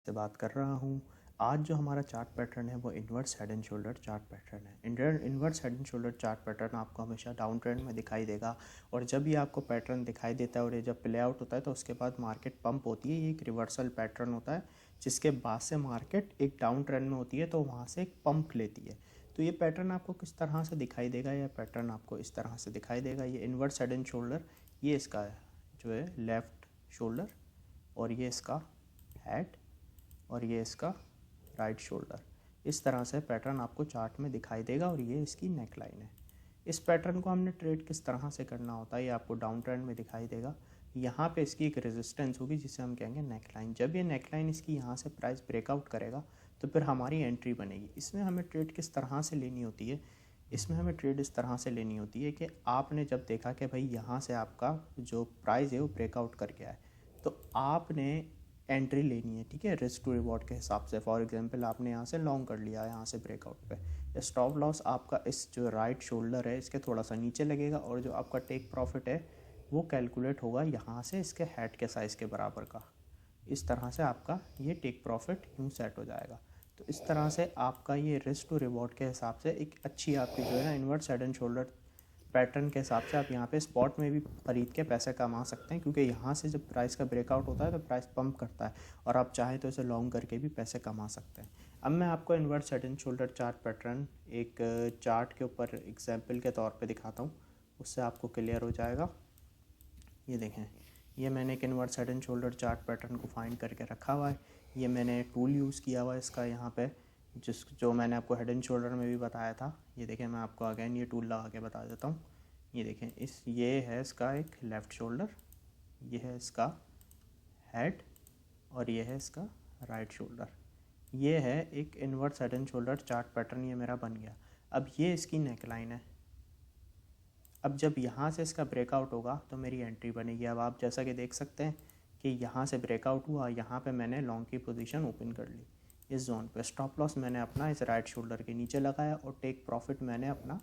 से बात कर रहा हूँ। आज जो हमारा चार्ट पैटर्न है वो inverse head and shoulder chart pattern है। Inverse head and shoulder chart pattern आपको हमेशा डाउन ट्रेंड में दिखाई देगा और जब ये आपको पैटर्न दिखाई देता है और ये जब प्ले आउट होता है तो उसके बाद मार्केट पंप होती है। ये एक रिवर्सल पैटर्न होता है जिसके बाद से मार्केट एक डाउन ट्रेंड में होती है तो वहाँ से एक पंप लेती है। तो ये पैटर्न आपको किस तरह से दिखाई देगा? यह पैटर्न आपको इस तरह से दिखाई देगा। ये इन्वर्स हेड एंड शोल्डर, ये इसका जो है लेफ़्ट शोल्डर और ये इसका हेड और ये इसका राइट शोल्डर। इस तरह से पैटर्न आपको चार्ट में दिखाई देगा और ये इसकी नेक लाइन है। इस पैटर्न को हमने ट्रेड किस तरह से करना होता है ये आपको डाउन ट्रेंड में दिखाई देगा। यहाँ पे इसकी एक रेजिस्टेंस होगी जिसे हम कहेंगे नेक लाइन। जब ये नेक लाइन इसकी यहाँ से प्राइस ब्रेकआउट करेगा तो फिर हमारी एंट्री बनेगी। इसमें हमें ट्रेड किस तरह से लेनी होती है? इसमें हमें ट्रेड इस तरह से लेनी होती है कि आपने जब देखा कि भाई यहाँ से आपका जो प्राइस है वो ब्रेकआउट करके आए तो आपने एंट्री लेनी है, ठीक है, रिस्क टू रिवॉर्ड के हिसाब से। फॉर एग्जांपल आपने यहाँ से लॉन्ग कर लिया है यहाँ से ब्रेकआउट पे। स्टॉप लॉस आपका इस जो राइट शोल्डर है इसके थोड़ा सा नीचे लगेगा और जो आपका टेक प्रॉफिट है वो कैलकुलेट होगा यहाँ से इसके हेड के साइज़ के बराबर का। इस तरह से आपका ये टेक प्रॉफिट यूँ सेट हो जाएगा। तो इस तरह से आपका ये रिस्क टू रिवॉर्ड के हिसाब से एक अच्छी आपकी जो है ना inverse head and shoulder pattern के हिसाब से आप यहाँ पे स्पॉट में भी खरीद के पैसे कमा सकते हैं, क्योंकि यहाँ से जब प्राइस का ब्रेकआउट होता है तो प्राइस पंप करता है और आप चाहें तो इसे लॉन्ग करके भी पैसे कमा सकते हैं। अब मैं आपको inverse head and shoulder chart pattern एक चार्ट के ऊपर एग्जाम्पल के तौर पे दिखाता हूँ, उससे आपको क्लियर हो जाएगा। ये देखें, ये मैंने एक inverse head and shoulder chart pattern को फाइंड करके रखा हुआ है। ये मैंने टूल यूज़ किया हुआ है इसका यहाँ पे, जो मैंने आपको हेड एंड शोल्डर में भी बताया था। ये देखें, मैं आपको अगेन ये टूल लगा के बता देता हूँ। ये देखें, ये है इसका एक लेफ़्ट शोल्डर, ये है इसका हेड और ये है इसका राइट शोल्डर। ये है एक inverse head and shoulder chart pattern, ये मेरा बन गया। अब ये इसकी नेक लाइन है। अब जब यहाँ से इसका ब्रेकआउट होगा तो मेरी एंट्री बनेगी। अब आप जैसा कि देख सकते हैं कि यहाँ से ब्रेकआउट हुआ, यहाँ पे मैंने लॉन्ग की पोजीशन ओपन कर ली इस जोन पे। स्टॉप लॉस मैंने अपना इस राइट शोल्डर के नीचे लगाया और टेक प्रॉफिट मैंने अपना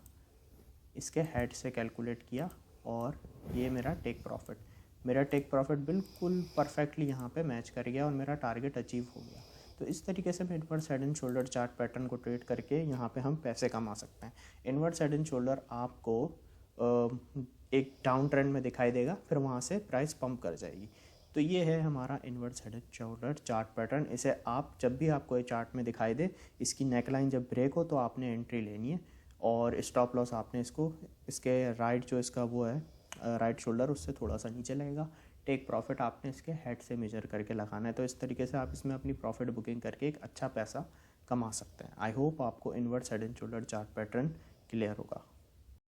इसके हेड से कैलकुलेट किया और ये मेरा टेक प्रॉफिट बिल्कुल परफेक्टली यहाँ पे मैच कर गया और मेरा टारगेट अचीव हो गया। तो इस तरीके से inverse head and shoulder chart pattern को ट्रेड करके यहाँ पे हम पैसे कमा सकते हैं। इन्वर्स हेड एंड शोल्डर आपको एक डाउन ट्रेंड में दिखाई देगा, फिर वहाँ से प्राइस पंप कर जाएगी। तो ये है हमारा inverse head and shoulder chart pattern. इसे आप जब भी आपको ये चार्ट में दिखाई दे, इसकी नेकलाइन जब ब्रेक हो तो आपने एंट्री लेनी है और स्टॉप लॉस आपने इसके राइट जो इसका वो है राइट शोल्डर उससे थोड़ा सा नीचे लगेगा। टेक प्रॉफिट आपने इसके हेड से मेजर करके लगाना है। तो इस तरीके से आप इसमें अपनी प्रॉफिट बुकिंग करके एक अच्छा पैसा कमा सकते हैं। आई होप आपको inverse head and shoulder chart pattern clear होगा।